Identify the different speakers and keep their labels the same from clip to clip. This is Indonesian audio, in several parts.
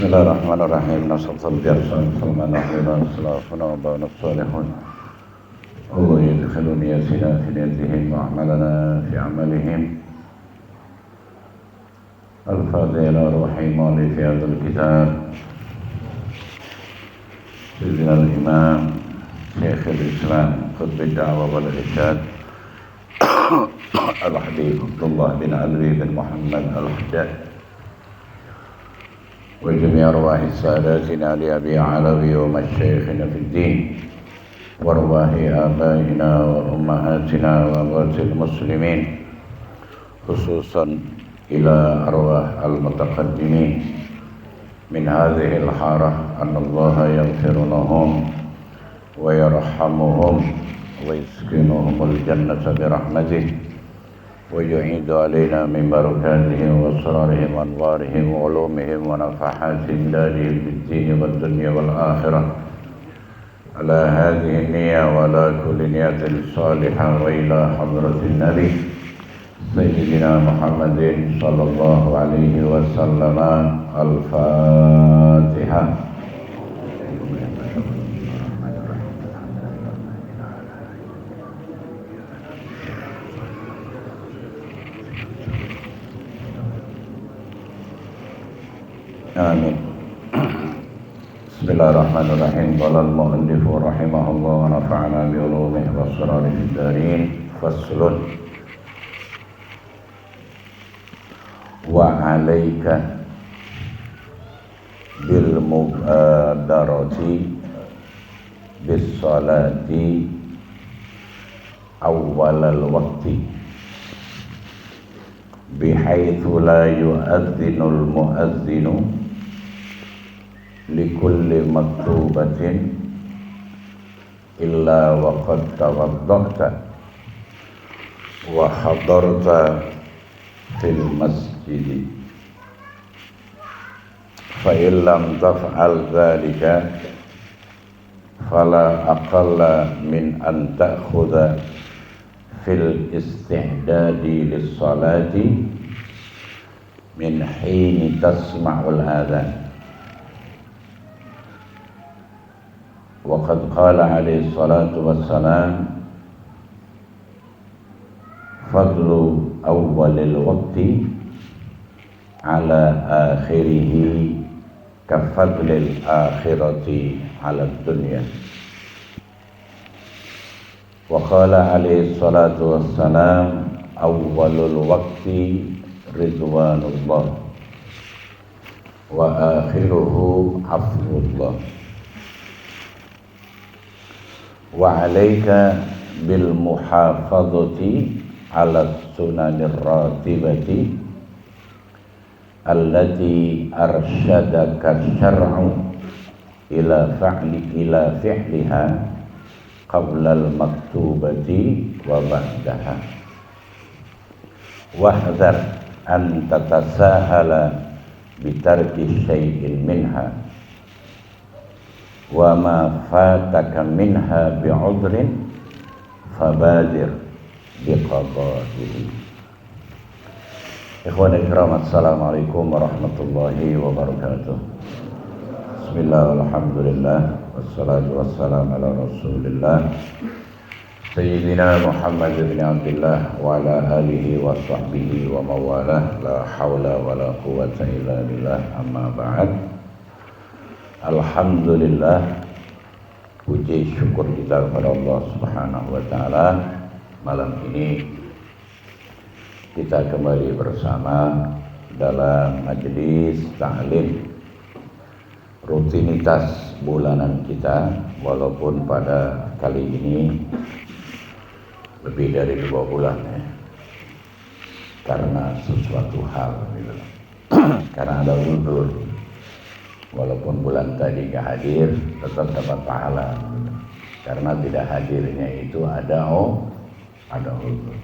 Speaker 1: Bismillahirrahmanirrahim. Nasrul biarsan salman ahliran salafuna wa ba'na salihun. Allah yadkhiluni yasina fi niyatihim wa amalana fi amalihim. Al-Fatiha ila ruhi mali fi hadzal kitab. Sayyidina al-Imam Syekh al-Islam Qutb ad-Da'wah wal Irsyad Al-Habib Abdullah bin Ali bin Muhammad Al-Haddad وجميع أرواح ساداتنا لأبي علوي ومشايخنا في الدين وأرواح آبائنا وأمهاتنا وأموات المسلمين خصوصا إلى أرواح المتقدمين من هذه الحارة أن الله يغفر لهم ويرحمهم ويسكنهم الجنة برحمته ويعيد علينا من بركاتهم وأسرارهم وأنوارهم وعلومهم ونفحات إمدادهم في الدين والدنيا والآخرة على هذه النية وعلى كل نية صالحة وإلى حضرة النبي سيدنا محمد صلى الله عليه وسلم الفاتحة. Amin. Bismillahirrahmanirrahim. Qala al-mu'allif rahimahullah wa nafa'ana bi ulumihi wa asrarihi fid darin. Faslun. Wa 'alaika bil mubadarati bis salati awwalal waqti bihaitsu la yu'adhdhinul mu'adhdhinu likulli maktubatin illa waqad tawadda'ta wa hadarta fil masjid fa illam taf'al dhalika fala aqalla min an ta'khudha fil istihdadi lis salati min hini tasma'ul adhan. وقد قال عليه الصلاة والسلام فضل أول الوقت على آخره كفضل الآخرة على الدنيا. وقال عليه الصلاة والسلام أول الوقت رضوان الله وآخره عفو الله. Wa 'alaika bil muhafadzati 'ala sunanir ratibati allati arsyadaka syar'u ila fi'liha qabla al maktubati wa ba'daha. Wahdhar an tatasahala bitarki syai'in minha wa ma fataka minha bi'udrin fabadir biqada'ihi. Ikhwani kiram, assalamualaikum warahmatullahi wabarakatuh. Bismillah, alhamdulillah, wassalatu wassalamu ala rasulillah Sayyidina Muhammad bin Abdullah wa ala alihi wa sahbihi wa mawalah, la hawla wa la quwwata illa billah, amma ba'd. Alhamdulillah, puji syukur kita kepada Allah Subhanahu wa taala. Malam ini kita kembali bersama dalam majelis ta'lim rutinitas bulanan kita, walaupun pada kali ini lebih dari 2 bulan ya, karena sesuatu hal gitu. Karena ada udzur. Walaupun bulan tadi gak hadir, tetap dapat pahala gitu. Karena tidak hadirnya itu ada udzur.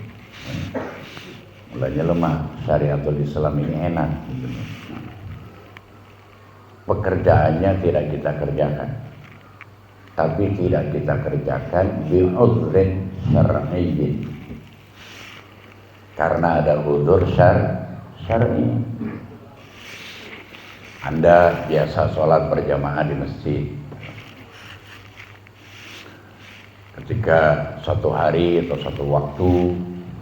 Speaker 1: Mulanya lemah, syariatul Islam ini enak gitu. Pekerjaannya tidak kita kerjakan, tapi tidak kita kerjakan bi'udhrin syar'iyyin, karena ada udzur syar'i. Anda biasa sholat berjamaah di masjid. Ketika suatu hari atau suatu waktu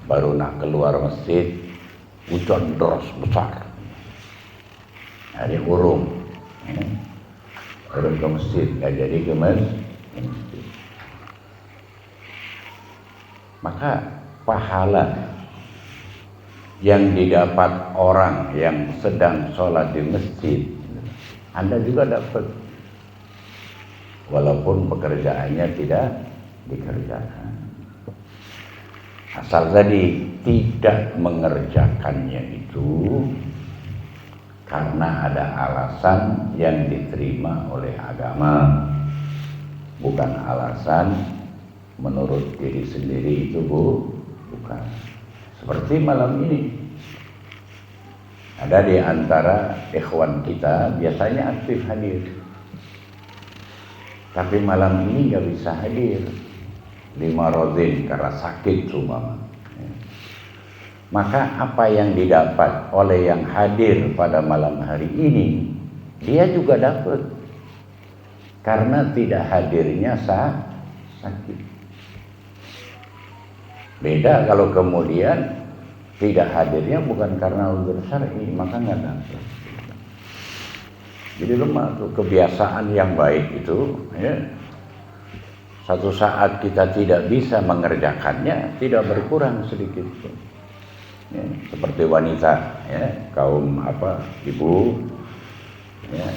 Speaker 1: baru nak keluar masjid, hujan deras besar. Hari urung, urung ke masjid, nggak jadi ke masjid. Maka pahala yang didapat orang yang sedang sholat di masjid, Anda juga dapat, walaupun pekerjaannya tidak dikerjakan. Asal tadi tidak mengerjakannya itu karena ada alasan yang diterima oleh agama, bukan alasan menurut diri sendiri itu bukan. Seperti malam ini ada di antara ikhwan kita biasanya aktif hadir, tapi malam ini nggak bisa hadir, limaradhin karena sakit sumama. Maka apa yang didapat oleh yang hadir pada malam hari ini, dia juga dapat karena tidak hadirnya sakit. Beda kalau kemudian tidak hadirnya bukan karena uzur syar'i, maka nggak dapat. Jadi lemah tuh kebiasaan yang baik itu, ya. Satu saat kita tidak bisa mengerjakannya, tidak berkurang sedikit pun. Ya, seperti wanita, ya, kaum ibu, ya,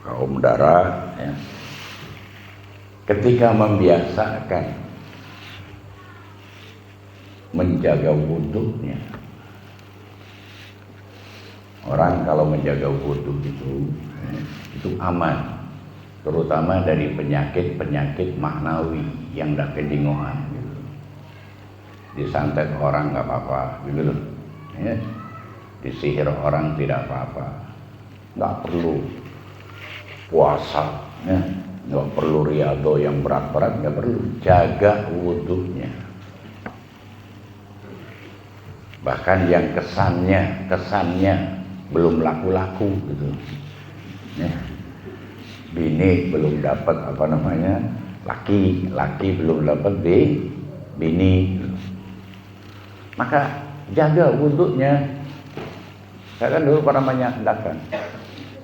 Speaker 1: kaum darah, ya. Ketika membiasakan menjaga wudhunya, orang kalau menjaga wudhu itu aman, terutama dari penyakit maknawi yang tidak kedingoan. Disantet orang nggak apa-apa, gitu loh. Ya. Disihir orang tidak apa-apa, nggak perlu puasa, ya. Nggak perlu riyadhah yang berat-berat, nggak perlu, jaga wudhunya. Bahkan yang kesannya belum laku-laku gitu, ya. Bini belum dapat laki belum dapat bini. Maka jaga wudhunya. Saya kan dulu pernah menyampaikan,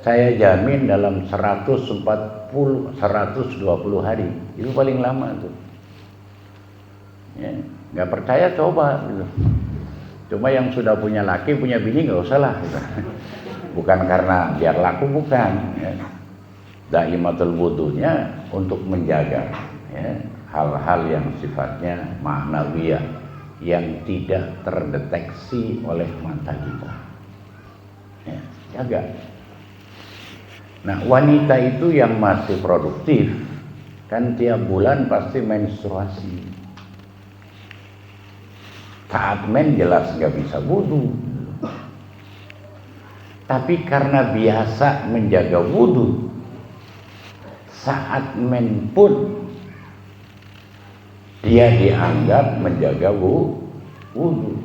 Speaker 1: saya jamin dalam 120 hari, itu paling lama tuh. Ya, nggak percaya coba gitu. Cuma yang sudah punya laki, punya bini nggak usah lah gitu. Bukan karena biar laku, bukan, ya. Daimatul wudhunya untuk menjaga, ya, hal-hal yang sifatnya ma'nawiyah yang tidak terdeteksi oleh mata kita, ya, jaga. Nah, wanita itu yang masih produktif kan tiap bulan pasti menstruasi. Saat men jelas nggak bisa wudhu, tapi karena biasa menjaga wudhu, saat men pun dia dianggap menjaga wudhu,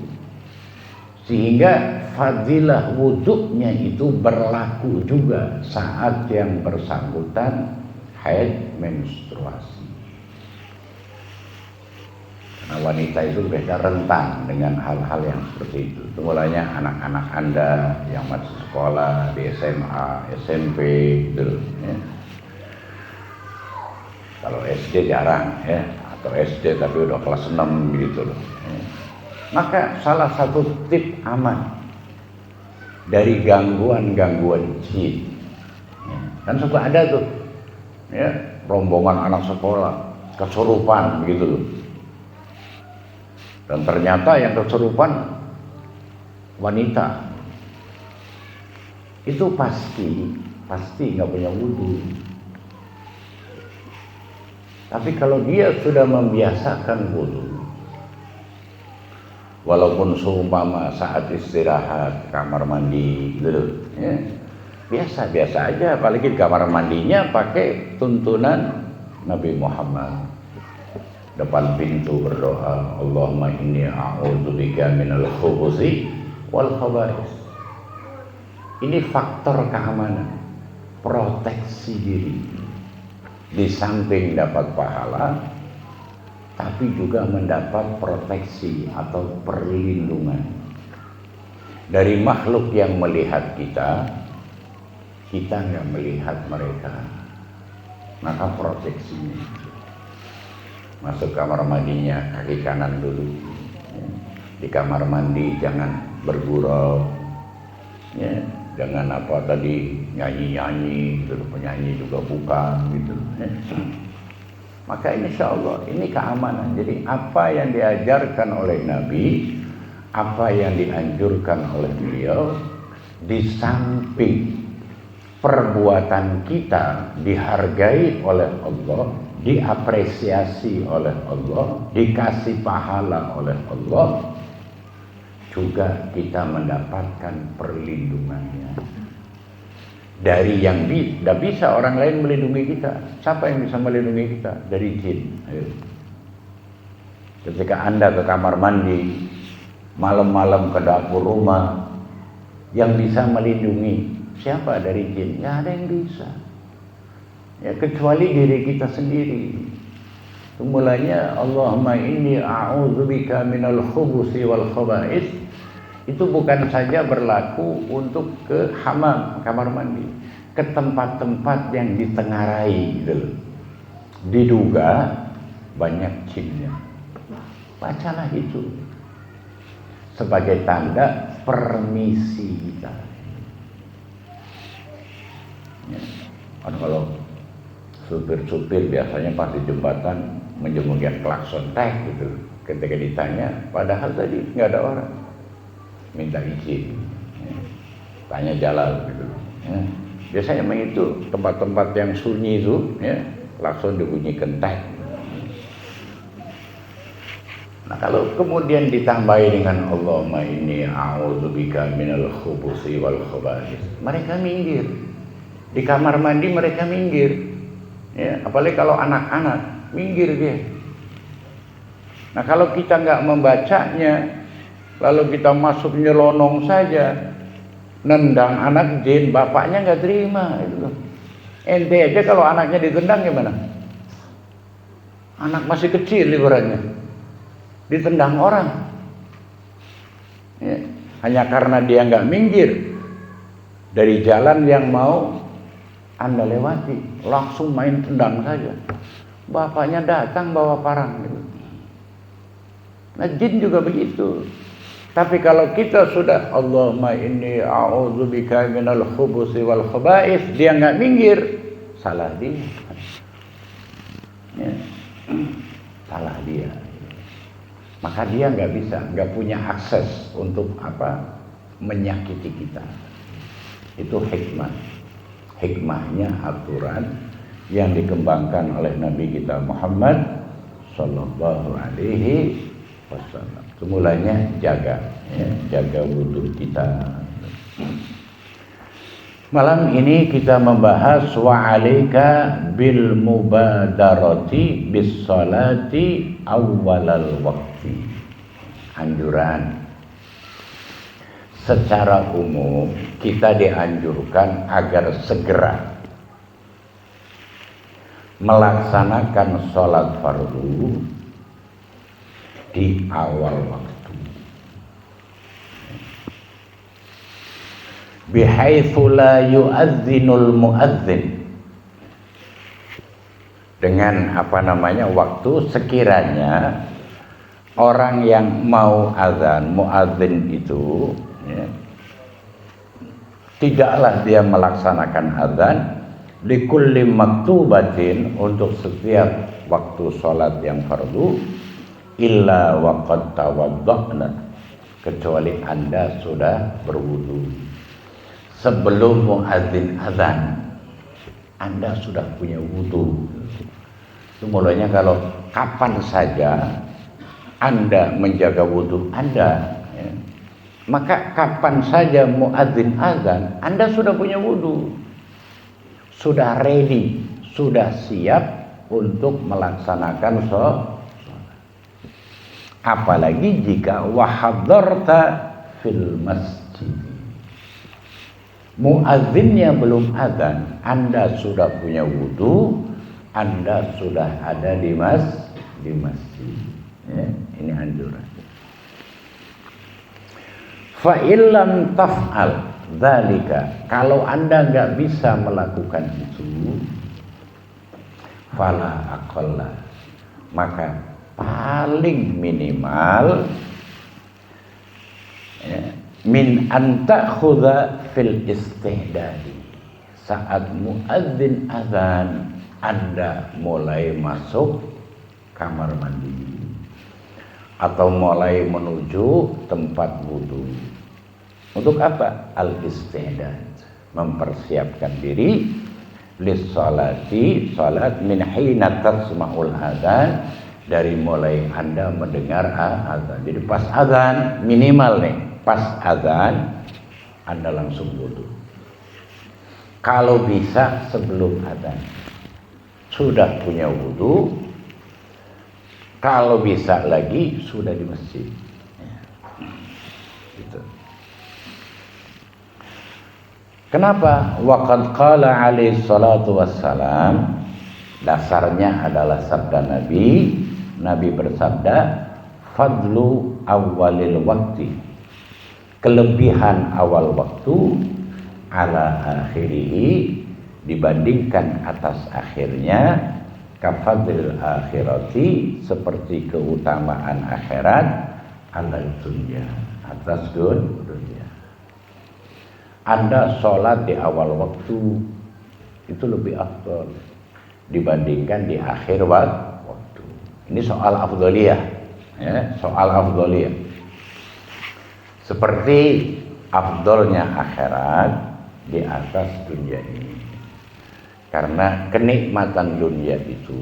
Speaker 1: sehingga fadilah wudhunya itu berlaku juga saat yang bersangkutan haid menstruasi. Karena wanita itu beda rentan dengan hal-hal yang seperti itu. Mulanya anak-anak Anda yang masih sekolah di SMA, SMP, gitu, ya. Kalau SD jarang, ya. Atau SD tapi udah kelas 6 gitu loh, ya. Maka salah satu tip aman dari gangguan-gangguan jin, ya. Kan suka ada tuh, ya, rombongan anak sekolah kesurupan gitu loh. Dan ternyata yang kesurupan wanita. Itu pasti nggak punya wudhu. Tapi kalau dia sudah membiasakan wudhu, walaupun seumpama saat istirahat kamar mandi gitu, ya, biasa-biasa aja, apalagi kamar mandinya pakai tuntunan Nabi Muhammad. Depan pintu berdoa, Allahumma inni a'udzubika minal khubuthi wal khaba'is. Ini faktor keamanan, proteksi diri. Di samping dapat pahala, tapi juga mendapat proteksi atau perlindungan dari makhluk yang melihat kita nggak melihat mereka, maka proteksinya. Masuk kamar mandinya kaki kanan dulu, di kamar mandi jangan bergurau, ya. Jangan apa tadi nyanyi-nyanyi, gitu. Penyanyi juga bukan gitu. Maka insya Allah ini keamanan. Jadi apa yang diajarkan oleh Nabi, apa yang dianjurkan oleh beliau, di samping perbuatan kita dihargai oleh Allah, diapresiasi oleh Allah, dikasih pahala oleh Allah, juga kita mendapatkan perlindungannya dari yang tidak bisa orang lain melindungi kita. Siapa yang bisa melindungi kita? Dari jin. Ketika Anda ke kamar mandi, malam-malam ke dapur rumah, yang bisa melindungi siapa dari jin? Ya ada yang bisa, ya kecuali diri kita sendiri. Mulanya Allahumma inni a'udzubika minal khubusi wal khaba'is. Itu bukan saja berlaku untuk ke hammam, kamar mandi, ke tempat-tempat yang ditengarai gitu. Diduga banyak jinnya. Bacalah itu sebagai tanda permisi kita. Ya. Kalau supir-supir biasanya pas di jembatan menjemurkan klakson gitu. Ketika ditanya, padahal tadi nggak ada orang, minta izin, ya. Tanya jalan gitu. Ya. Biasanya memang itu tempat-tempat yang sunyi itu, ya, klakson dibunyikan tek. Nah kalau kemudian ditambahi dengan Allahumma inni a'udzubika minal khubusi wal khaba'is, mereka minggir. Di kamar mandi mereka minggir. Ya, apalagi kalau anak-anak minggir dia. Nah kalau kita nggak membacanya, lalu kita masuk nyelonong saja, nendang anak jin, bapaknya nggak terima itu. Ente aja kalau anaknya ditendang gimana? Anak masih kecil ibaratnya, ditendang orang, ya, hanya karena dia nggak minggir dari jalan yang mau Anda lewati, langsung main tendang saja. Bapaknya datang bawa parang gitu. Nah jin juga begitu. Tapi kalau kita sudah Allahumma inni a'udzubika minal khubusi wal khaba'is, dia nggak minggir, salah dia. Ya. Salah dia. Maka dia nggak bisa, nggak punya akses untuk apa? Menyakiti kita. Itu hikmahnya aturan yang dikembangkan oleh Nabi kita Muhammad Sallallahu Alaihi Wasallam. Semulanya jaga wudhu kita. Malam ini kita membahas wa 'alaika bil mubadarati bis salati awwalal waqti. Anjuran secara umum kita dianjurkan agar segera melaksanakan sholat fardu di awal waktu, bihaitsu la yu'adzinul mu'adzin, dengan waktu sekiranya orang yang mau azan, muadzin itu, ya, tidaklah dia melaksanakan azan likulli maktubatin, untuk setiap waktu sholat yang fardu, illa waqad tawadda'na, kecuali Anda sudah berwudu. Sebelum muadzin azan Anda sudah punya wudu. Itu mulanya kalau kapan saja Anda menjaga wudu Anda, ya, maka kapan saja muadzin azan Anda sudah punya wudu, sudah ready, sudah siap untuk melaksanakan sholat. Apalagi jika wahadarta fil masjid, muadzinnya belum adzan, Anda sudah punya wudu, Anda sudah ada di masjid. Ya, ini anjuran. Fa illam taf'al dzalika, kalau Anda nggak bisa melakukan itu, fala aqalla, maka paling minimal ya, min anta khudha fil istihdadi, saat muadzin azan Anda mulai masuk kamar mandi atau mulai menuju tempat wudu. Untuk apa? Al istihdad, mempersiapkan diri lis salati, salat min hina tasma'ul adzan, dari mulai Anda mendengar azan. Jadi pas azan minimal nih, pas azan Anda langsung wudu. Kalau bisa sebelum azan sudah punya wudu, kalau bisa lagi sudah di masjid. Ya. Gitu. Kenapa? Waqad qala alaihi salatu wassalam, dasarnya adalah sabda Nabi. Nabi bersabda, fadlu awalil waktu, kelebihan awal waktu, ala akhirihi, dibandingkan atas akhirnya, kafadil akhirati, seperti keutamaan akhirat, ala dunya, atas dunia. Anda sholat di awal waktu itu lebih afdal dibandingkan di akhir waktu. Ini soal afdaliyah, ya, soal afdaliyah. Seperti afdalnya akhirat di atas dunia ini. Karena kenikmatan dunia itu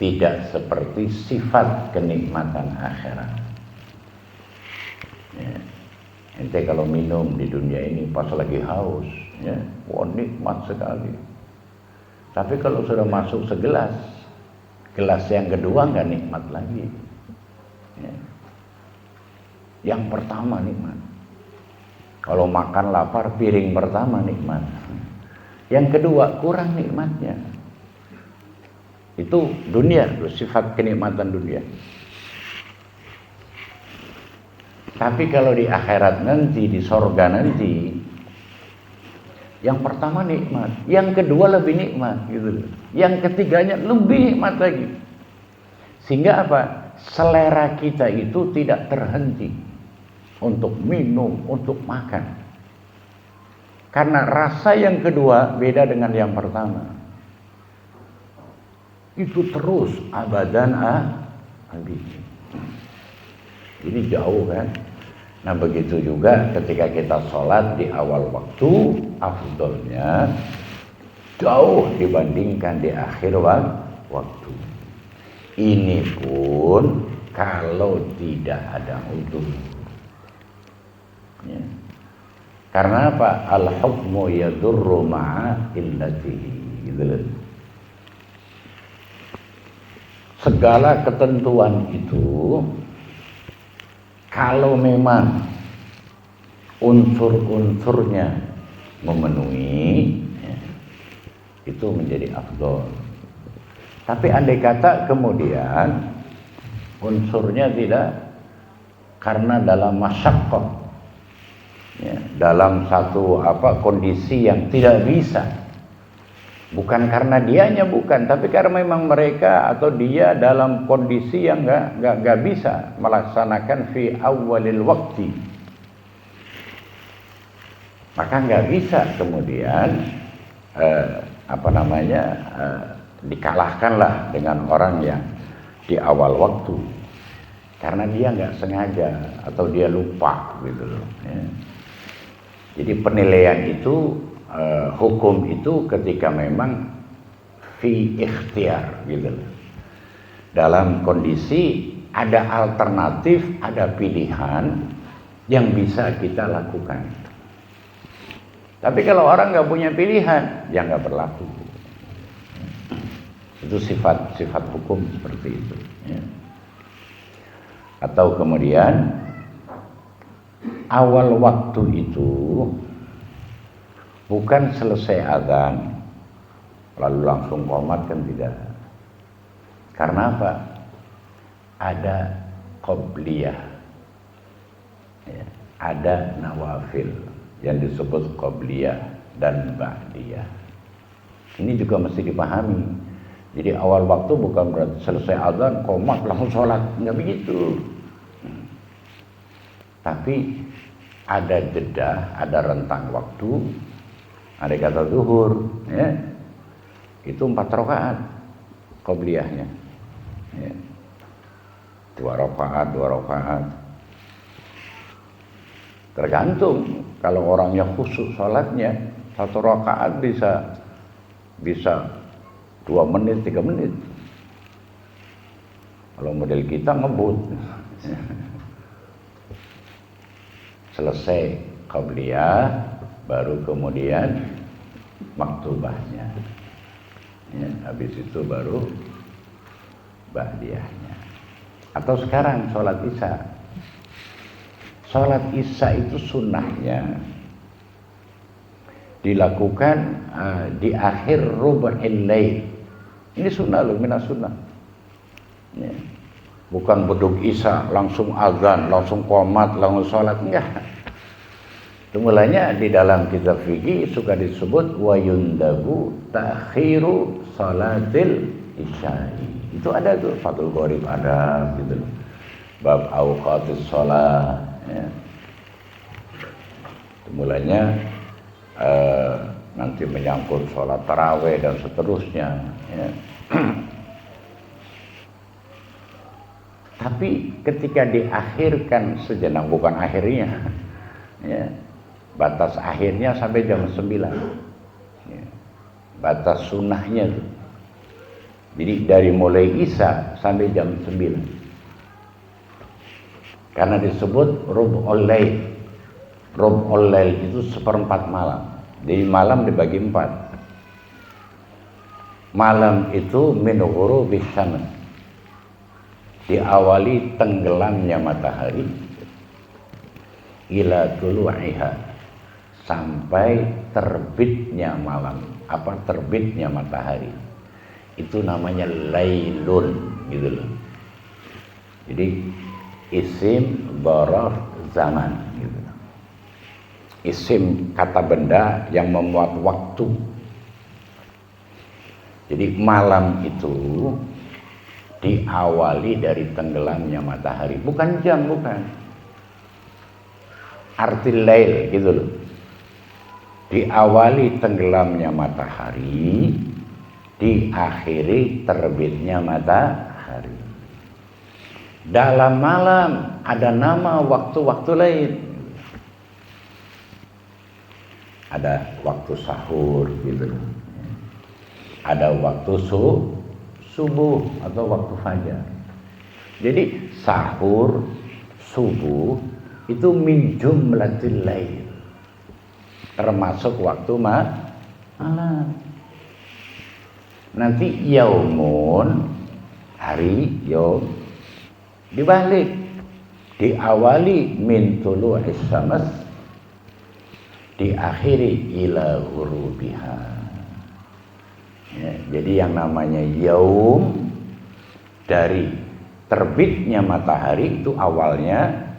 Speaker 1: tidak seperti sifat kenikmatan akhirat. Ya. Ente kalau minum di dunia ini pas lagi haus, ya, wah nikmat sekali. Tapi kalau sudah masuk segelas, gelas yang kedua nggak nikmat lagi. Ya. Yang pertama nikmat. Kalau makan lapar, piring pertama nikmat. Yang kedua kurang nikmatnya. Itu dunia, sifat kenikmatan dunia. Tapi kalau di akhirat nanti, di sorga nanti, yang pertama nikmat, yang kedua lebih nikmat, gitu. Yang ketiganya lebih nikmat lagi. Sehingga apa? Selera kita itu tidak terhenti untuk minum, untuk makan. Karena rasa yang kedua beda dengan yang pertama. Itu terus abadan abadi. Ini jauh kan. Nah begitu juga ketika kita sholat di awal waktu, afdolnya jauh dibandingkan di akhir waktu. Ini pun kalau tidak ada udzur. Ya. Karena apa? Al-hukmu yadurru ma'a illatihi. Gitu. Segala ketentuan itu kalau memang unsur-unsurnya memenuhi, ya, itu menjadi afdol. Tapi andai kata kemudian unsurnya tidak, karena dalam masyaqqah, ya, dalam satu kondisi yang tidak bisa, bukan karena dianya, bukan, tapi karena memang mereka atau dia dalam kondisi yang nggak bisa melaksanakan fi awalil waktu, maka nggak bisa kemudian dikalahkanlah dengan orang yang di awal waktu, karena dia nggak sengaja atau dia lupa gitu loh. Ya. Jadi penilaian itu, hukum itu ketika memang fi ikhtiar gitu loh. Dalam kondisi ada alternatif, ada pilihan yang bisa kita lakukan. Tapi kalau orang nggak punya pilihan, ya nggak berlaku. Itu sifat hukum seperti itu. Ya. Atau kemudian awal waktu itu Bukan selesai azan lalu langsung qomat, kan tidak. Karena apa? Ada qobliyah, ya, ada nawafil yang disebut qobliyah dan ba'diyah. Ini juga mesti dipahami. Jadi awal waktu bukan berarti selesai azan qomat langsung sholat, nggak begitu. Tapi ada jeda, ada rentang waktu. Ada kata zuhur, ya, itu 4 rakaat qobliyahnya, ya. 2 rakaat. Tergantung, kalau orangnya khusyuk sholatnya 1 rakaat bisa 2 menit, 3 menit. Kalau model kita ngebut. Selesai qabliyah, baru kemudian maktubahnya, ya, habis itu baru ba'diyahnya. Atau sekarang sholat isya. Sholat isya itu sunnahnya dilakukan di akhir rubu'il lail. Ini sunnah loh, minas sunnah, ya. Bukan beduk isya langsung azan, langsung qomat, langsung sholat, enggak. Itu mulanya di dalam kitab fikih suka disebut wa yundabu ta'khiru salatil isya'i. Itu ada tuh Fathul Qorib ada gitu loh. Bab awqatis shalah, ya. Itu mulanya nanti menyangkut sholat tarawih dan seterusnya, ya. Tapi ketika diakhirkan sejenak, bukan akhirnya, ya, batas akhirnya sampai jam 9, ya, batas sunnahnya tuh. Jadi dari mulai isya sampai jam 9, karena disebut rub'ul lail. Rub'ul lail itu 1/4 malam. Jadi malam dibagi 4. Malam itu min ghurubis syams, diawali tenggelamnya matahari, ila tulu'iha, sampai terbitnya malam, terbitnya matahari. Itu namanya lailun, gitu loh. Jadi isim dzaraf zaman, gitu. Isim kata benda yang memuat waktu. Jadi malam itu diawali dari tenggelamnya matahari, bukan jam, bukan. Arti lail, gitu loh. Diawali tenggelamnya matahari, diakhiri terbitnya matahari. Dalam malam ada nama waktu-waktu lain. Ada waktu sahur, gitu loh. Ada waktu subuh atau waktu fajar. Jadi sahur, subuh itu min jumlatil lail, termasuk waktu malam. Nanti yaumun, hari, yaum, dibalik, diawali min tulu'is syams, diakhiri ila ghurubiha. Ya, jadi yang namanya yaum dari terbitnya matahari itu awalnya,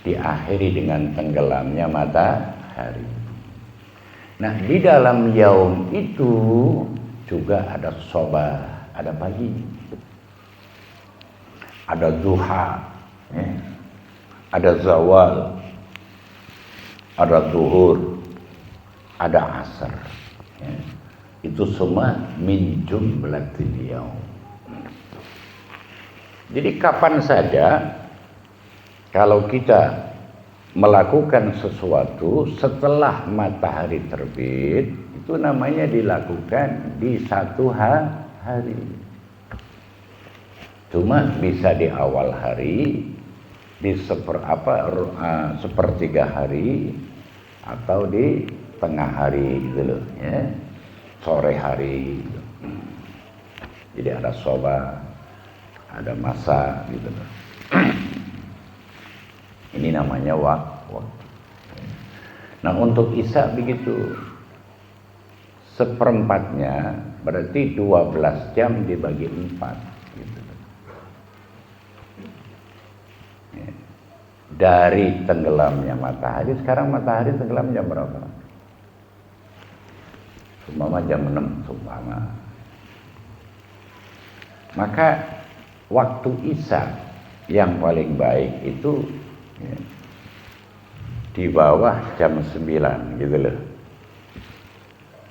Speaker 1: diakhiri dengan tenggelamnya matahari. Nah, di dalam yaum itu juga ada sobah, ada pagi, ada duha, ya, ada zawal, ada zuhur, ada asar, ya. Itu semua min jumlatil yaum. Jadi kapan saja kalau kita melakukan sesuatu setelah matahari terbit, itu namanya dilakukan di satu hari. Cuma bisa di awal hari, di sepertiga hari, atau di tengah hari, gitu loh, ya. Sore hari, gitu. Jadi ada soba, ada masa, gitu loh. Ini namanya waktu. Nah, untuk isya begitu. seperempatnya berarti 12 jam dibagi 4 gitu. Ya. Dari tenggelamnya matahari, sekarang matahari tenggelam jam berapa? Seumpama jam 6 seumpama. Maka waktu Isya yang paling baik itu ya, di bawah jam 9 gitu loh.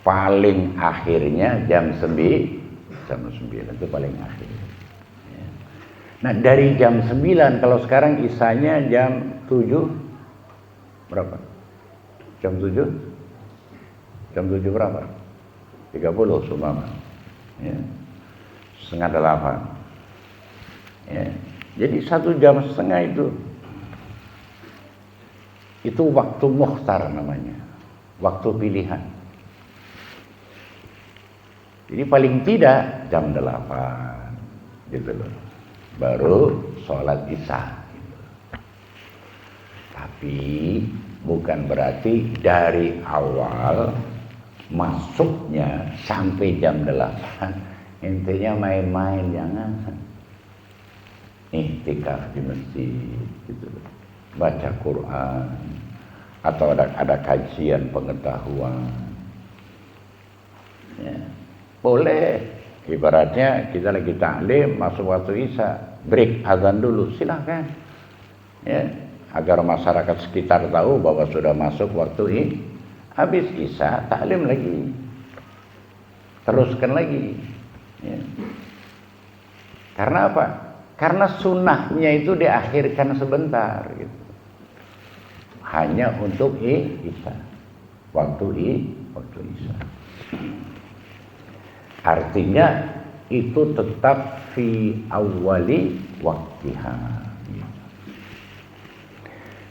Speaker 1: Paling akhirnya jam 9 itu paling akhir. Ya. Nah dari jam 9, kalau sekarang Isyanya jam 7 berapa? Jam 7? Jam 7 berapa? 30 seumpama. Ya. Setengah 8. Ya. Jadi 1,5 jam itu waktu mukhtar namanya, waktu pilihan. Jadi paling tidak jam 8 gitu loh, baru sholat Isya. Tapi bukan berarti dari awal masuknya sampai jam 8 intinya main-main, jangan. Iktikaf di masjid gitu loh, baca Quran atau ada kajian pengetahuan. Ya. Boleh, ibaratnya kita lagi taklim masuk waktu Isya, break azan dulu, silakan. Ya, agar masyarakat sekitar tahu bahwa sudah masuk waktu ini. Habis Isya taklim lagi, teruskan lagi. Ya. Karena apa? Karena sunnahnya itu diakhirkan sebentar gitu. Hanya untuk Isya. Waktu Isya. Artinya itu tetap fi awwali waktiha.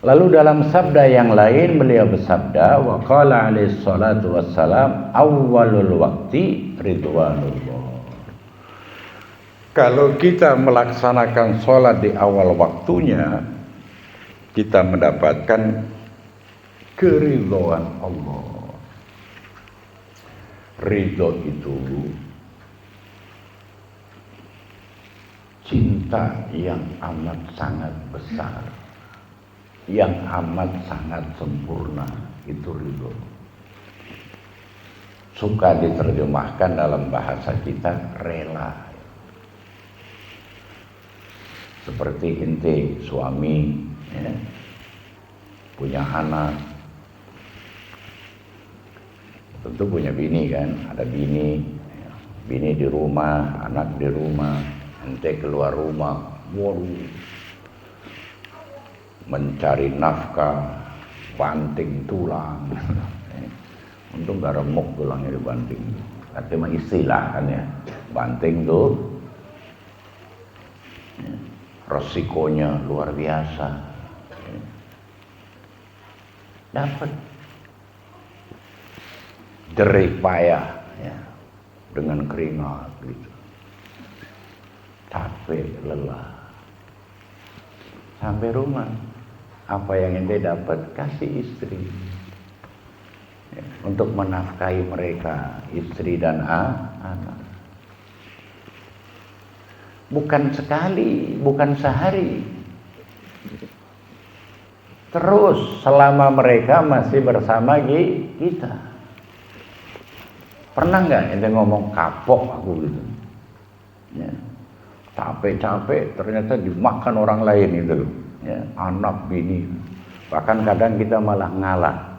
Speaker 1: Lalu dalam sabda yang lain beliau bersabda, wa qala alaihi salatu wassalam, awwalul waqti ridwanullah. Kalau kita melaksanakan sholat di awal waktunya, kita mendapatkan keridhaan Allah. Ridho itu cinta yang amat sangat besar, yang amat sangat sempurna, itu ridho. Suka diterjemahkan dalam bahasa kita rela. Seperti ente suami ya, punya anak, tentu punya bini kan, ada bini di rumah, anak di rumah, ente keluar rumah, waduh, mencari nafkah, banting tulang. Untung gak remuk tulangnya dibanting, tapi mah istilah kan ya, banting tuh. Resikonya luar biasa. Dapat jerih payah ya, dengan keringat gitu, capek lelah. Sampai rumah, apa yang ente dapat kasih istri ya, untuk menafkahi mereka, istri dan anak. Bukan sekali, bukan sehari, terus selama mereka masih bersama kita. Pernah nggak ente ngomong kapok aku gitu ya, capek-capek ternyata dimakan orang lain itu loh ya, anak bini, bahkan kadang kita malah ngalah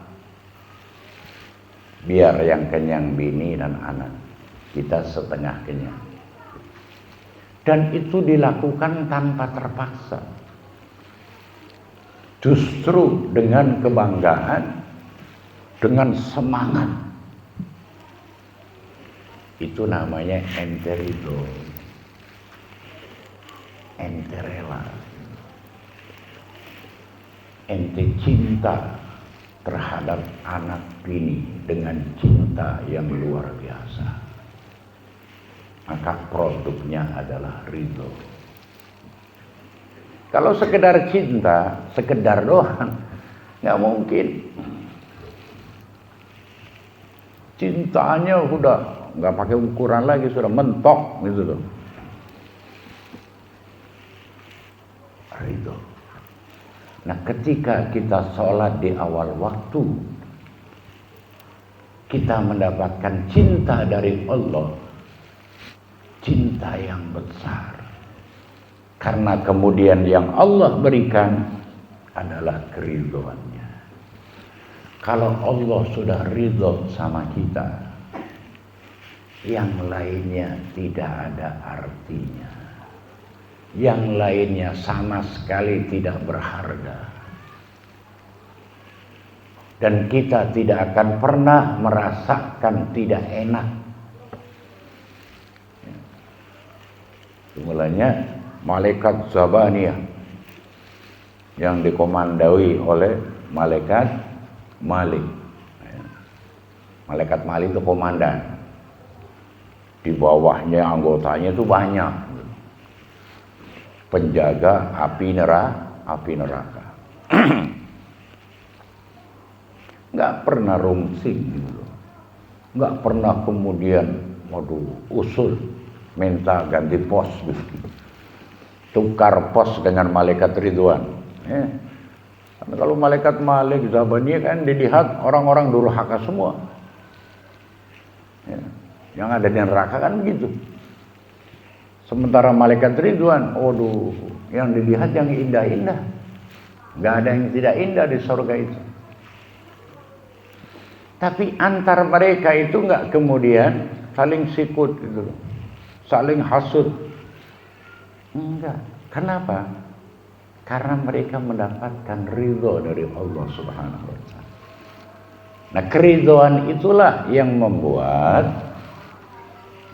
Speaker 1: biar yang kenyang bini dan anak, kita setengah kenyang. Dan itu dilakukan tanpa terpaksa, justru dengan kebanggaan, dengan semangat. Itu namanya ente ridho, ente rela, ente cinta terhadap anak bini dengan cinta yang luar biasa. Maka produknya adalah ridho. Kalau sekedar cinta, sekedar doang, nggak mungkin. Cinta cintanya udah nggak pakai ukuran lagi, sudah mentok gitu loh. Ridho. Nah, ketika kita sholat di awal waktu, kita mendapatkan cinta dari Allah, cinta yang besar. Karena kemudian yang Allah berikan adalah keridhoannya. Kalau Allah sudah ridho sama kita, yang lainnya tidak ada artinya. Yang lainnya sama sekali tidak berharga. Dan kita tidak akan pernah merasakan tidak enak. Mulanya malaikat Zabaniyah yang dikomandoi oleh malaikat Malik. Malaikat Malik itu komandan. Di bawahnya anggotanya itu banyak. Penjaga api neraka. Nggak pernah rungsing gitu. Nggak pernah kemudian usul minta ganti pos gitu. Tukar pos dengan malaikat Ridwan. Karena kalau malaikat Malik Zabaniyah kan dilihat orang-orang durhaka semua. Yang ada di neraka kan begitu. Sementara malaikat Ridwan, yang dilihat yang indah-indah. Nggak ada yang tidak indah di surga itu. Tapi antar mereka itu nggak kemudian saling sikut gitu, saling hasud. Enggak. Kenapa? Karena mereka mendapatkan ridho dari Allah Subhanahu wa Ta'ala. Nah, keridhoan itulah yang membuat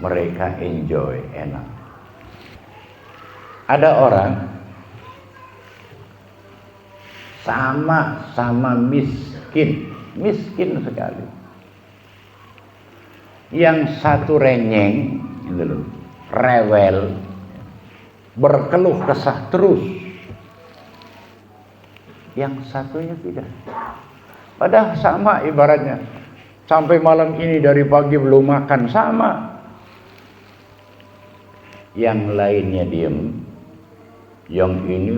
Speaker 1: mereka enjoy, enak. Ada orang sama-sama miskin sekali. Yang satu renyeng, gitu loh, rewel, berkeluh kesah terus. Yang satunya tidak. Padahal sama ibaratnya. Sampai malam ini dari pagi belum makan, sama. Yang lainnya diem. Yang ini,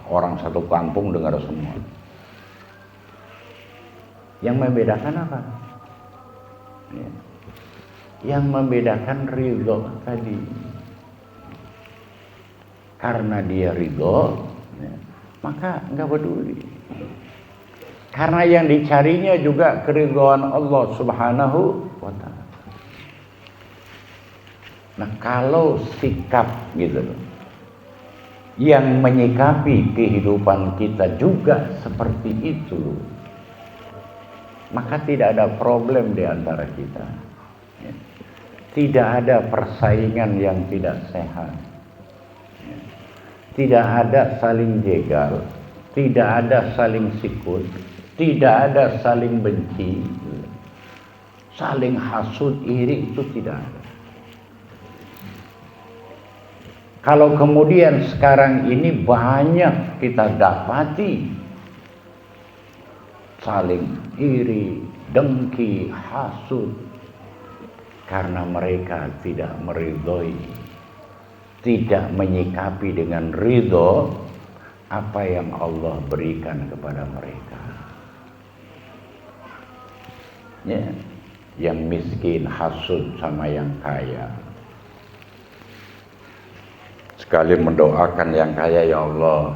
Speaker 1: orang satu kampung dengar semua. Yang membedakan apa? Yang membedakan ridho tadi. Karena dia ridho, maka nggak peduli. Karena yang dicarinya juga keridhaan Allah Subhanahu wa Ta'ala. Nah, kalau sikap gitu loh, yang menyikapi kehidupan kita juga seperti itu, maka tidak ada problem di antara kita. Tidak ada persaingan yang tidak sehat. Tidak ada saling jegal, tidak ada saling sikut, tidak ada saling benci, saling hasud, iri, itu tidak ada. Kalau kemudian sekarang ini banyak kita dapati saling iri, dengki, hasud, karena mereka tidak meridhoi, tidak menyikapi dengan ridho apa yang Allah berikan kepada mereka. Yang miskin hasud sama yang kaya. Sekali mendoakan yang kaya, ya Allah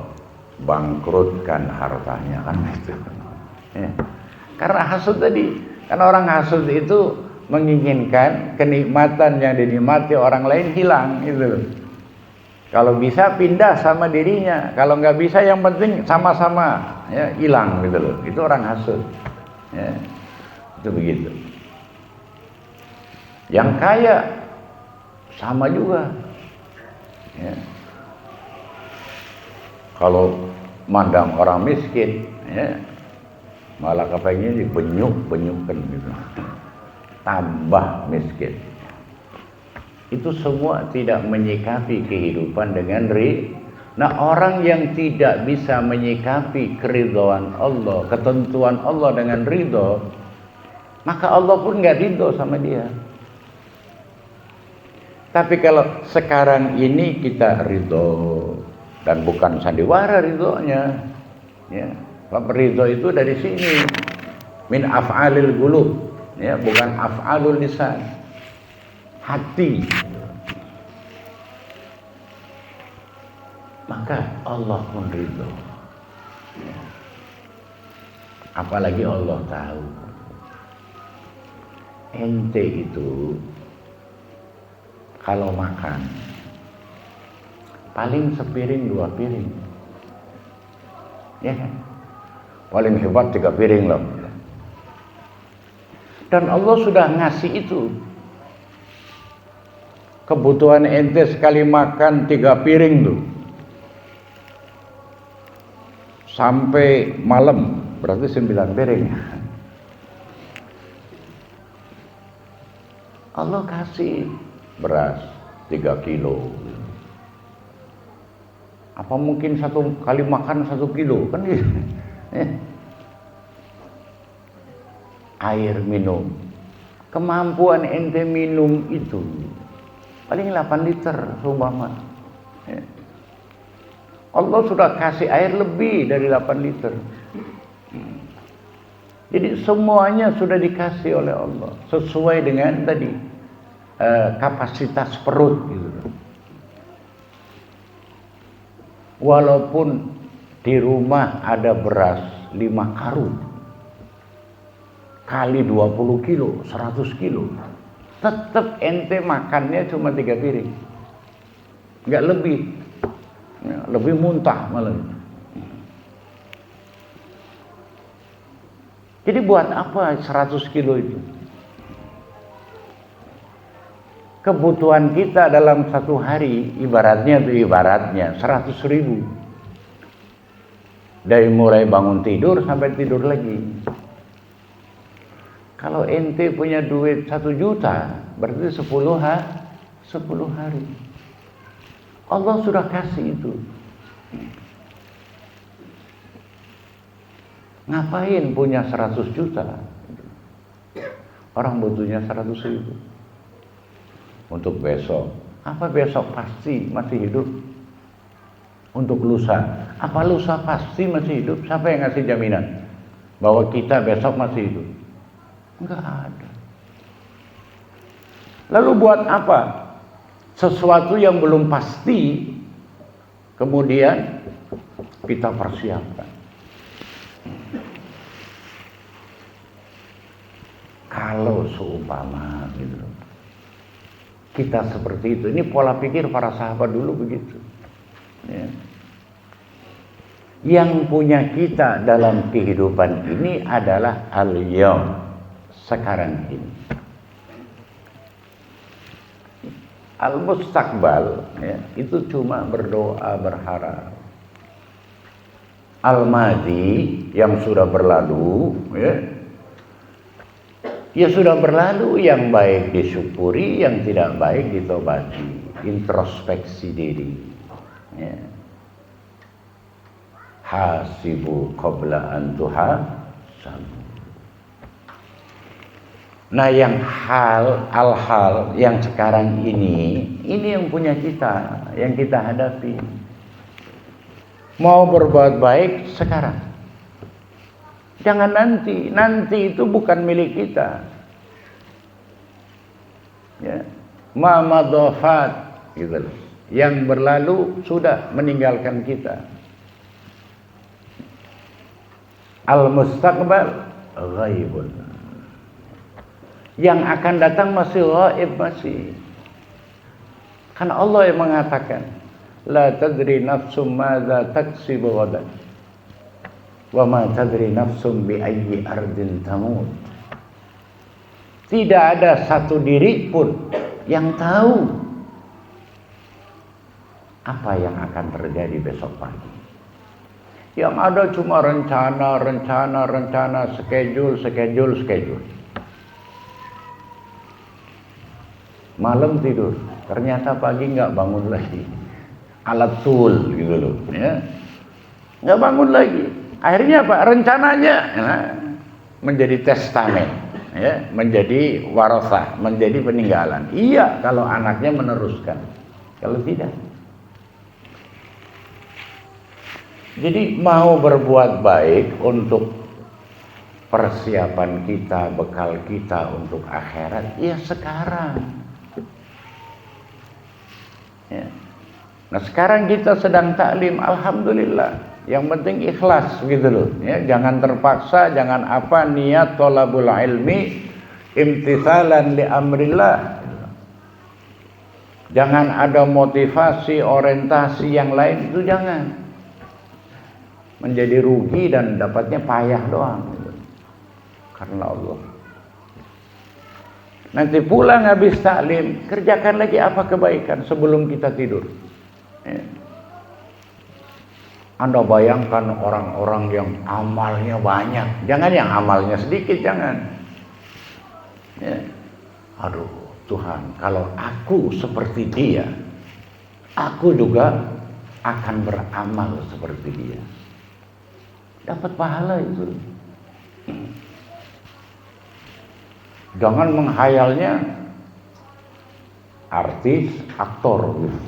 Speaker 1: bangkrutkan hartanya, kan itu. Karena hasud tadi, kan orang hasud itu menginginkan kenikmatan yang dinikmati orang lain hilang gitu. Kalau bisa pindah sama dirinya, kalau nggak bisa yang penting sama-sama hilang gitu loh. Itu orang hasud. Itu begitu. Yang kaya sama juga. Kalau mandang orang miskin, malah kepengen dibenyuk-benyukkan gitu. Tambah miskin. Itu semua tidak menyikapi kehidupan dengan Nah, orang yang tidak bisa menyikapi keridhaan Allah, ketentuan Allah dengan ridho, maka Allah pun nggak ridho sama dia. Tapi kalau sekarang ini kita ridho, dan bukan sandiwara ridhonya, ya, ridho itu dari sini, min af'alil qulub, ya, bukan af'alul lisan, hati. Maka Allah pun ridho, ya. Apalagi Allah tahu ente itu kalau makan paling sepiring 2 piring, ya kan? Paling hebat 3 piring loh. Dan Allah sudah ngasih itu. Kebutuhan ente sekali makan 3 piring tuh, sampai malam berarti 9 piring. Allah kasih beras 3 kilo. Apa mungkin satu kali makan 1 kilo kan gitu. Air minum, kemampuan ente minum itu paling 8 liter seumpama. Allah sudah kasih air lebih dari 8 liter. Jadi semuanya sudah dikasih oleh Allah sesuai dengan tadi kapasitas perut gitu. Walaupun di rumah ada beras 5 karung kali 20 kilo, 100 kilo, tetap ente makannya cuma 3 piring, nggak lebih, ya, lebih muntah malah. Jadi buat apa 100 kilo itu? Kebutuhan kita dalam satu hari ibaratnya 100.000. Dari mulai bangun tidur sampai tidur lagi. Kalau ente punya duit 1 juta, berarti 10 hari. Allah sudah kasih itu. Ngapain punya 100 juta? Orang butuhnya 100.000 untuk besok. Apa besok pasti masih hidup? Untuk lusa, apa lusa pasti masih hidup? Siapa yang ngasih jaminan bahwa kita besok masih hidup? Enggak ada. Lalu buat apa sesuatu yang belum pasti kemudian kita persiapkan? Kalau seumpama gitu, kita seperti itu. Ini pola pikir para sahabat dulu begitu, ya. Yang punya kita dalam kehidupan ini adalah al-yawm, sekarang ini. Al-mustaqbal, ya, itu cuma berdoa, berharap. Al-madi, yang sudah berlalu, ya sudah berlalu. Yang baik disyukuri, yang tidak baik ditobati. Introspeksi diri, ya. Hasibu qabla an tuhasabu. Nah, yang hal-hal yang sekarang ini yang punya kita, yang kita hadapi. Mau berbuat baik sekarang, jangan nanti. Nanti itu bukan milik kita, ya. Ma madhafat gitu. Yang berlalu sudah meninggalkan kita. Al-mustaqbal ghaibun. Yang akan datang masih ghaib, masih. Karena Allah yang mengatakan, la tadri nafsum madza taksibu ghadan wa ma tadri nafsum bi ayyi ardin tamut. Tidak ada satu diri pun yang tahu apa yang akan terjadi besok pagi. Yang ada cuma rencana, schedule. Malam tidur, ternyata pagi nggak bangun lagi. Alat tul gitu loh, ya. Nggak bangun lagi. Akhirnya apa? Rencananya menjadi testamen, ya, menjadi warasah, menjadi peninggalan. Iya kalau anaknya meneruskan, kalau tidak. Jadi mau berbuat baik untuk persiapan kita, bekal kita untuk akhirat, ya sekarang. Ya. Nah sekarang kita sedang taklim, alhamdulillah. Yang penting ikhlas gitu loh. Ya, jangan terpaksa, jangan apa, niat thalabul ilmi imtithalan li amrillah. Jangan ada motivasi, orientasi yang lain, itu jangan. Menjadi rugi dan dapatnya payah doang gitu. Karena Allah. Nanti pulang habis taklim, kerjakan lagi apa kebaikan sebelum kita tidur. Ya. Anda bayangkan orang-orang yang amalnya banyak, jangan yang amalnya sedikit, jangan. Ya. Aduh Tuhan, kalau aku seperti dia, aku juga akan beramal seperti dia. Dapat pahala itu. Jangan menghayalnya artis, aktor gitu.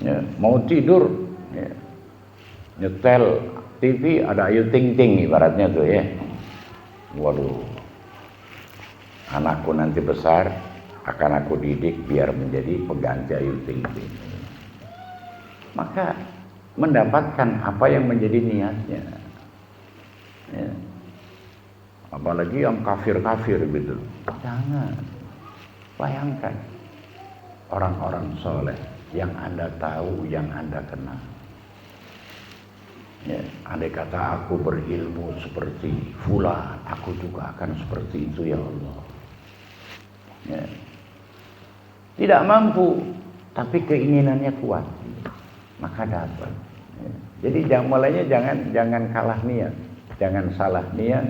Speaker 1: Ya, mau tidur, ya, nyetel TV ada Ayu Ting Ting ibaratnya tuh ya. Waduh, anakku nanti besar akan aku didik biar menjadi pengganti Ayu Ting Ting. Maka mendapatkan apa yang menjadi niatnya. Ya. Apalagi yang kafir-kafir gitu. Jangan. Bayangkan orang-orang soleh yang Anda tahu, yang Anda kenal. Ya, andai kata aku berilmu seperti fulan, aku juga akan seperti itu ya Allah. Ya. Tidak mampu, tapi keinginannya kuat, maka dapat. Ya. Jadi mulainya jangan kalah niat, jangan salah niat.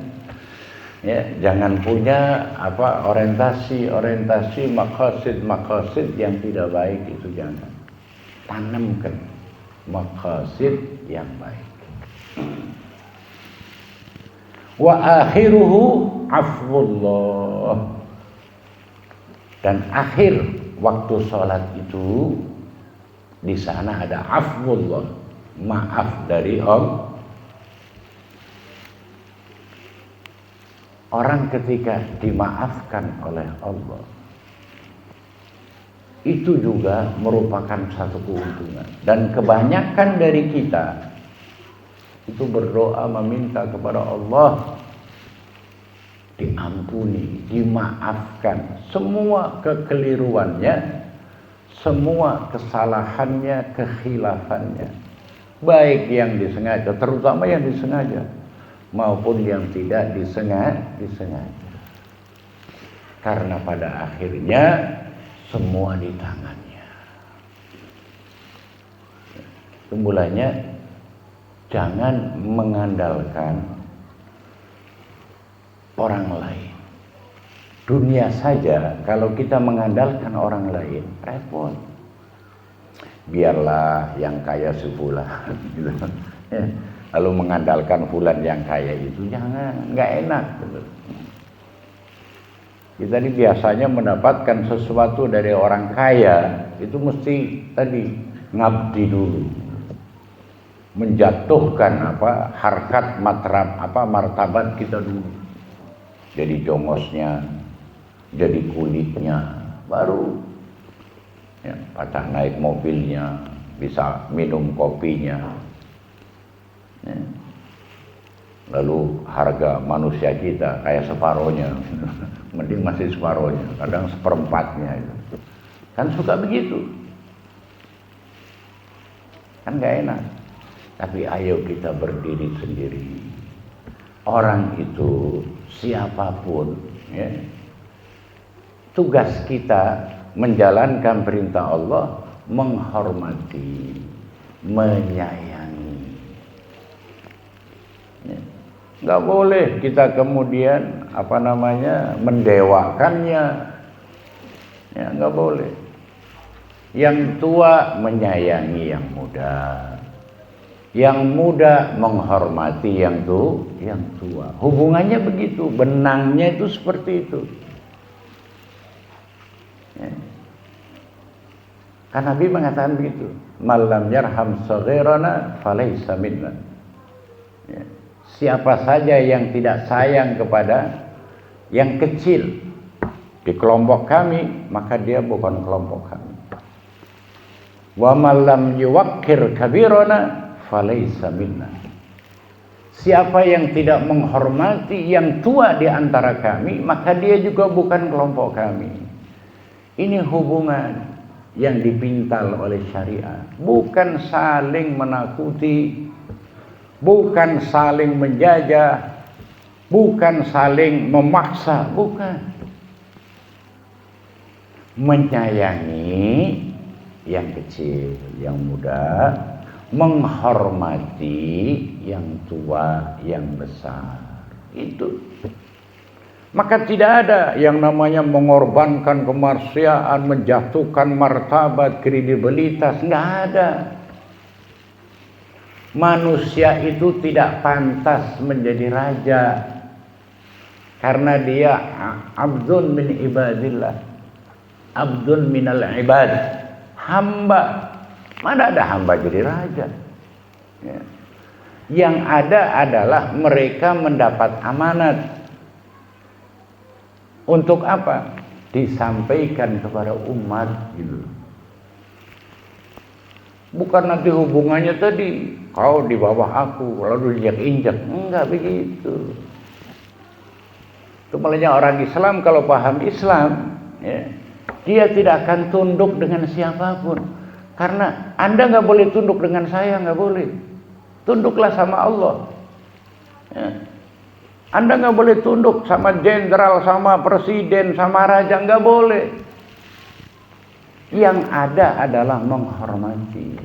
Speaker 1: Ya, jangan punya orientasi maqasid yang tidak baik, itu jangan. Tanamkan maqasid yang baik. Wa akhiruhu afwullah. Dan akhir waktu sholat itu di sana ada afwullah, maaf dari Allah. Orang ketika dimaafkan oleh Allah, itu juga merupakan satu keuntungan. Dan kebanyakan dari kita itu berdoa meminta kepada Allah diampuni, dimaafkan semua kekeliruannya, semua kesalahannya, kekhilafannya, baik yang disengaja, terutama yang disengaja, maupun yang tidak disengaja. Karena pada akhirnya semua di tangannya. Mulanya jangan mengandalkan orang lain. Dunia saja kalau kita mengandalkan orang lain repot. Biarlah yang kaya sebulan gitu. Ya. Lalu mengandalkan fulan yang kaya itu jangan, nggak enak. Kita ini biasanya mendapatkan sesuatu dari orang kaya itu mesti tadi ngabdi dulu, menjatuhkan harkat martabat kita dulu, jadi jongosnya, jadi kulitnya, baru ya, patah naik mobilnya, bisa minum kopinya. Ya. Lalu harga manusia kita kayak separohnya, mending masih separohnya, kadang seperempatnya itu. Kan suka begitu, kan gak enak. Tapi ayo kita berdiri sendiri. Orang itu siapapun, ya, tugas kita menjalankan perintah Allah, menghormati, menyayangi. Nggak boleh kita kemudian mendewakannya, ya nggak boleh. Yang tua menyayangi yang muda, Yang muda menghormati yang tua. Hubungannya begitu, benangnya itu seperti itu. Ya. Kan Nabi mengatakan begitu, "Malam yarham saghirana falaysa minna." Ya. Siapa saja yang tidak sayang kepada yang kecil di kelompok kami, maka dia bukan kelompok kami. Wa malam yuwakkir kabirana falaysa minna. Siapa yang tidak menghormati yang tua di antara kami, maka dia juga bukan kelompok kami. Ini hubungan yang dipintal oleh syariat, bukan saling menakuti, bukan saling menjajah, bukan saling memaksa, bukan. Menyayangi yang kecil, yang muda, menghormati yang tua, yang besar. Itu. Maka tidak ada yang namanya mengorbankan kemanusiaan, menjatuhkan martabat, kredibilitas, nggak ada. Manusia itu tidak pantas menjadi raja karena dia abdun min ibadillah, abdun minal ibad, hamba. Mana ada hamba jadi raja? Ya. Yang ada adalah mereka mendapat amanat. Untuk apa? Disampaikan kepada umat gitu. Bukan nanti hubungannya tadi kau di bawah aku lalu diinjak-injak. Enggak begitu. Itu malahnya orang Islam kalau paham Islam, ya, dia tidak akan tunduk dengan siapapun. Karena Anda nggak boleh tunduk dengan saya, nggak boleh. Tunduklah sama Allah. Ya. Anda nggak boleh tunduk sama jenderal, sama presiden, sama raja, nggak boleh. Yang ada adalah menghormati.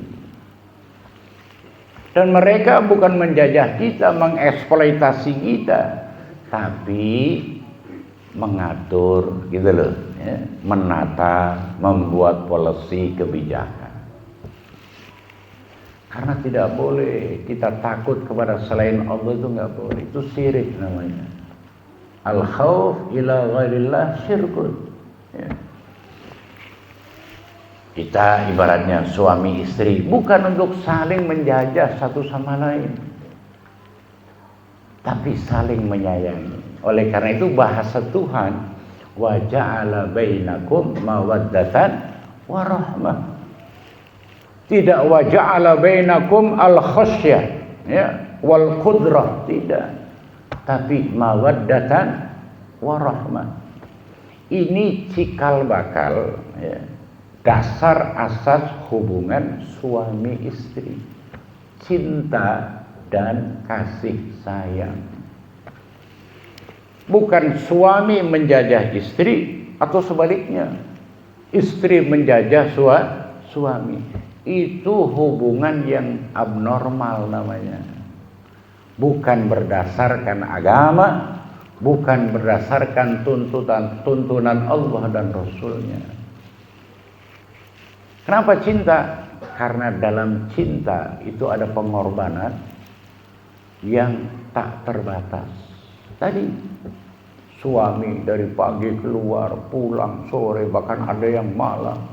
Speaker 1: Dan mereka bukan menjajah kita, mengeksploitasi kita, tapi mengatur, gitu loh, ya, menata, membuat polisi kebijakan. Karena tidak boleh kita takut kepada selain Allah, itu nggak boleh. Itu syirik namanya. Al-khawf ila ghairillah syirkun. Ya. Kita ibaratnya suami istri, bukan untuk saling menjajah satu sama lain, tapi saling menyayangi. Oleh karena itu bahasa Tuhan, wa ja'ala bainakum mawaddatan wa rahmah. Tidak wa ja'ala bainakum al-khasyah, ya, wal qudrah, tidak. Tapi mawaddatan wa rahmah. Ini cikal bakal, ya, dasar asas hubungan suami istri. Cinta dan kasih sayang. Bukan suami menjajah istri atau sebaliknya, istri menjajah suami. Itu hubungan yang abnormal namanya. Bukan berdasarkan agama, bukan berdasarkan tuntunan Allah dan Rasulnya. Kenapa cinta? Karena dalam cinta itu ada pengorbanan yang tak terbatas. Tadi suami dari pagi keluar, pulang sore, bahkan ada yang malam.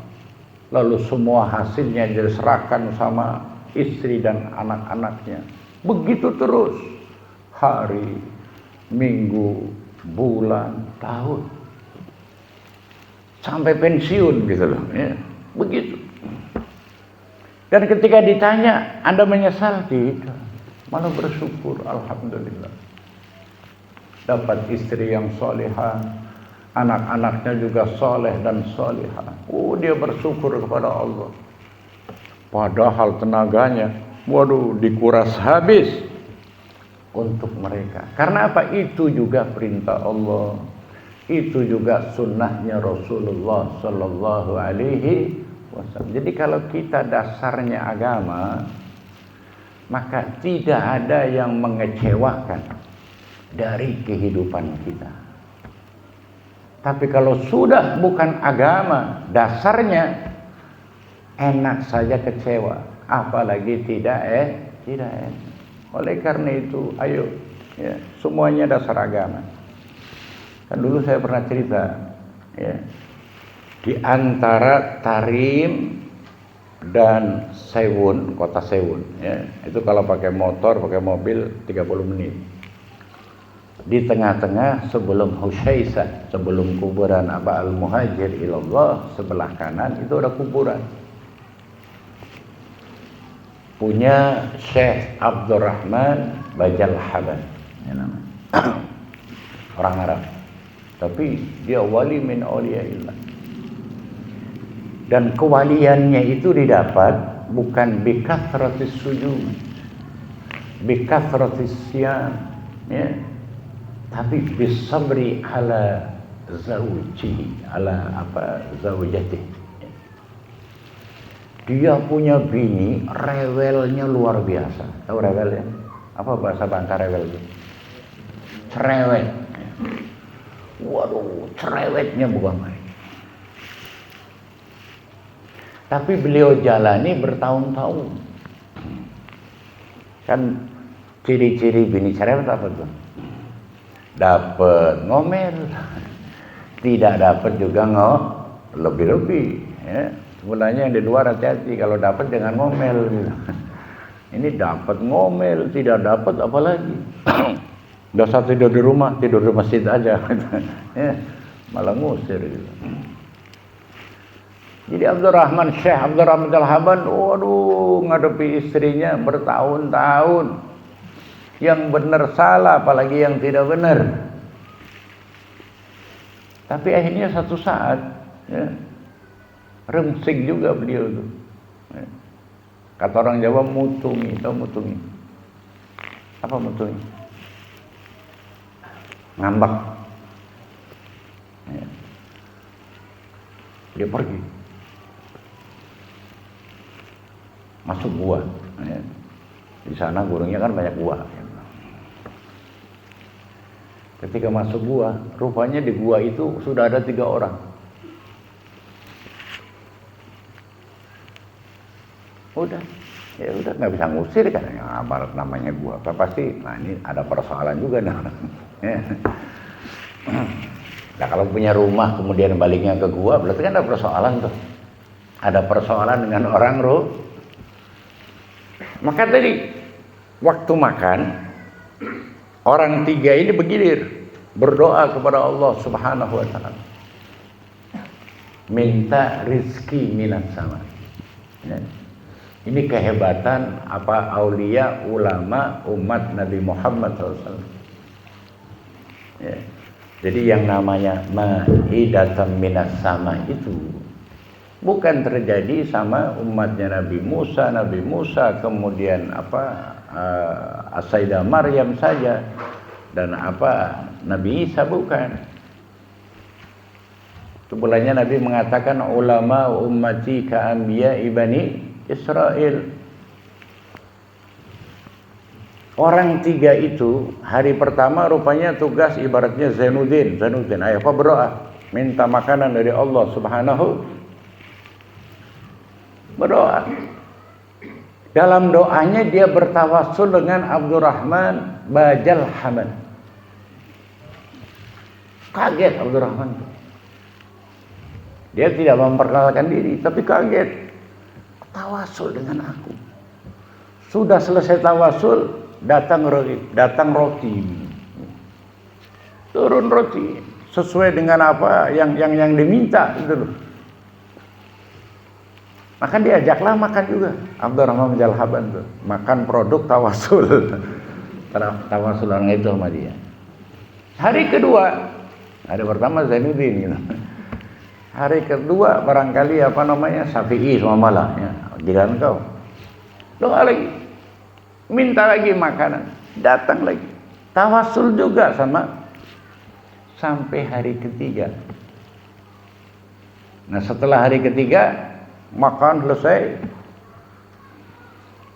Speaker 1: Lalu semua hasilnya diserahkan sama istri dan anak-anaknya. Begitu terus. Hari, minggu, bulan, tahun. Sampai pensiun gitu loh. Ya. Begitu. Dan ketika ditanya, Anda menyesal? Tidak. Malah bersyukur. Alhamdulillah. Dapat istri yang salihah. Anak-anaknya juga soleh dan solihah. Oh, dia bersyukur kepada Allah. Padahal tenaganya, waduh, dikuras habis untuk mereka. Karena apa? Itu juga perintah Allah. Itu juga sunnahnya Rasulullah Sallallahu Alaihi Wasallam. Jadi kalau kita dasarnya agama, maka tidak ada yang mengecewakan dari kehidupan kita. Tapi kalau sudah bukan agama, dasarnya enak saja kecewa, apalagi tidak Tidak enak. Oleh karena itu, ayo, ya, semuanya dasar agama. Kan dulu saya pernah cerita, ya, di antara Tarim dan Sewun, kota Sewun, ya, itu kalau pakai motor, pakai mobil 30 menit. Di tengah-tengah sebelum Husyaisah, sebelum kuburan Aba Al-Muhajir ilallah, sebelah kanan itu ada kuburan punya Syekh Abdurrahman Bajal Haban, ya, namanya. Orang Arab, tapi dia wali min auliyaillah. Dan kewaliannya itu didapat bukan bikathratis sujud, bikathratis siyam, ya, tapi bisabri ala zawjihi, ala zawjatihi. Dia punya bini, rewelnya luar biasa. Tahu rewel ya? Apa bahasa Bangka rewel itu? Cerewet. Waduh, cerewetnya bukan main. Tapi beliau jalani bertahun-tahun. Kan ciri-ciri bini cerewet apa tuh? Dapat ngomel, tidak dapat juga lebih-lebih, ya. Mulanya yang di luar hati-hati, kalau dapat jangan ngomel gitu. Ini dapat ngomel, tidak dapat apalagi. Dosa tidur di rumah, tidur di masjid aja, ya, malah ngusir gitu. Jadi Syekh Abdurrahman Al-Haban, waduh, ngadepi istrinya bertahun-tahun. Yang benar salah, apalagi yang tidak benar. Tapi akhirnya satu saat, ya, remsik juga beliau itu. Ya. Kata orang Jawa mutungi, tahu mutungi? Apa mutungi? Ngambak. Ya. Dia pergi, masuk gua. Ya. Di sana gurungnya kan banyak gua. Ketika masuk gua, rupanya di gua itu sudah ada 3 orang. Ya udah nggak bisa ngusir kan, yang namanya gua. Pasti, nah ini ada persoalan juga nah. Nah kalau punya rumah kemudian baliknya ke gua, berarti kan ada persoalan tuh. Ada persoalan dengan orang roh. Maka tadi waktu makan, orang 3 ini bergilir berdoa kepada Allah Subhanahu wa taala. Minta rizki minas sama. Ya. Ini kehebatan aulia ulama umat Nabi Muhammad SAW. Ya. Jadi yang namanya ma'idatan minas sama itu bukan terjadi sama umatnya Nabi Musa, kemudian As-Sayyidah Maryam saja, dan Nabi Isa bukan. Sebelumnya Nabi mengatakan ulama ummati ka anbiya ibani Israel. Orang 3 itu hari pertama rupanya tugas ibaratnya Zainuddin, ayo apa berdoa, minta makanan dari Allah Subhanahu, berdoa. Dalam doanya dia bertawassul dengan Abdurrahman Bajal Haban. Kaget Abdurrahman. Dia tidak memperkenalkan diri, tapi kaget. Tawasul dengan aku. Sudah selesai tawasul, datang roti. Turun roti sesuai dengan apa yang diminta gitu loh. Maka diajaklah makan juga Abdurrahman Bajal Haban tuh, makan produk tawasul. Tawasul orang itu sama dia. Hari kedua, hari pertama Zainuddin gitu. Hari kedua barangkali Syafi'i sama malah ya, giliran kau. Doa lagi. Minta lagi makanan, datang lagi. Tawasul juga sama sampai hari ketiga. Nah, setelah hari ketiga makan selesai,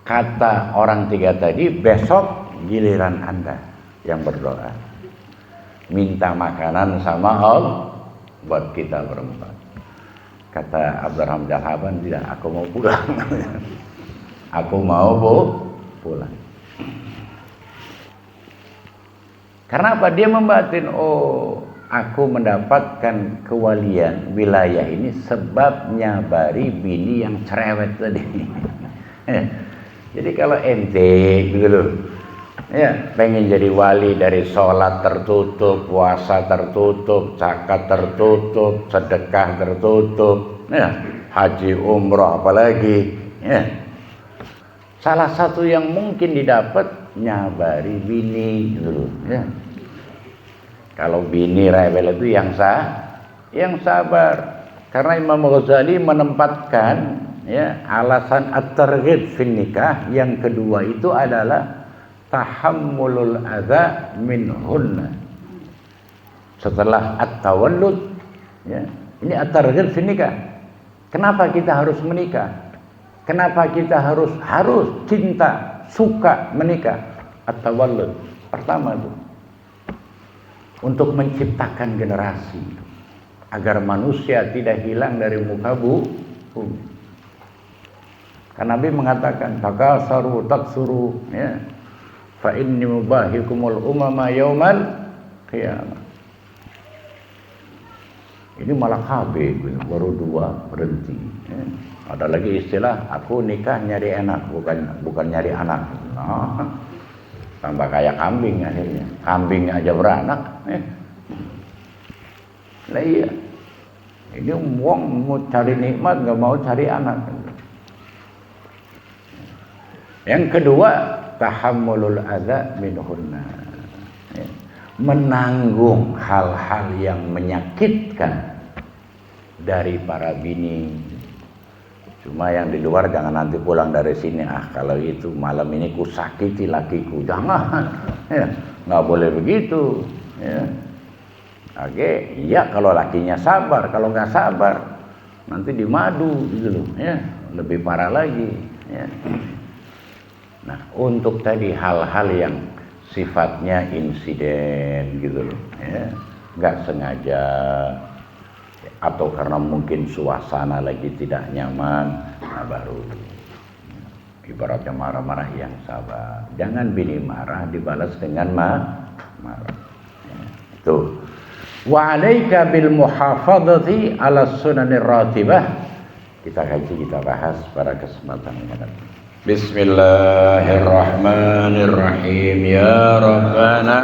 Speaker 1: kata orang 3 tadi, besok giliran Anda yang berdoa. Minta makanan sama Allah buat kita berempat. Kata Abdurrahman Bajal Haban, tidak, aku mau pulang. Aku mau pulang. Karena apa? Dia membatin, oh aku mendapatkan kewalian wilayah ini sebab nyabari bini yang cerewet tadi. Jadi kalau ente gitu loh, ya pengen jadi wali dari sholat tertutup, puasa tertutup, zakat tertutup, sedekah tertutup, ya haji umroh apalagi, ya salah satu yang mungkin didapat nyabari bini gitu loh, ya. Kalau bini rewel itu yang sabar. Karena Imam Ghazali menempatkan ya alasan at-targhib fin nikah yang kedua itu adalah tahammulul adza minhunna. Setelah at-tawallud ya, ini at-targhib fin nikah. Kenapa kita harus menikah? Kenapa kita harus cinta, suka menikah? At-tawallud. Pertama itu untuk menciptakan generasi agar manusia tidak hilang dari muka bumi. Karena Nabi mengatakan takasaru taksuru ya. Fa inni mubahikumul umama yaumal qiyamah. Ini malah KB baru 2 berhenti ya. Ada lagi istilah aku nikah nyari enak bukan nyari anak. Nah, tambah kayak kambing akhirnya. Kambing aja beranak. Nah iya. Ini wong mau cari nikmat nggak mau cari anak. Yang kedua, tahammulul adza minhunna. Menanggung hal-hal yang menyakitkan dari para bini. Cuma yang di luar jangan nanti pulang dari sini, kalau itu malam ini ku sakiti lakiku, jangan, ya, nggak boleh begitu, ya. Oke, iya kalau lakinya sabar, kalau nggak sabar nanti dimadu gitu loh, ya, lebih parah lagi, ya. Nah, untuk tadi hal-hal yang sifatnya insiden gitu loh, ya, nggak sengaja. Atau karena mungkin suasana lagi tidak nyaman, nah baru ibaratnya marah-marah yang sabar. Jangan bini marah dibalas dengan marah. Ya, itu. Wa 'alaika bil muhafadzati 'ala sunanir ratibah. Kita kaji, kita bahas pada kesempatan yang akan datang. Bismillahirrahmanirrahim. Ya Rabbana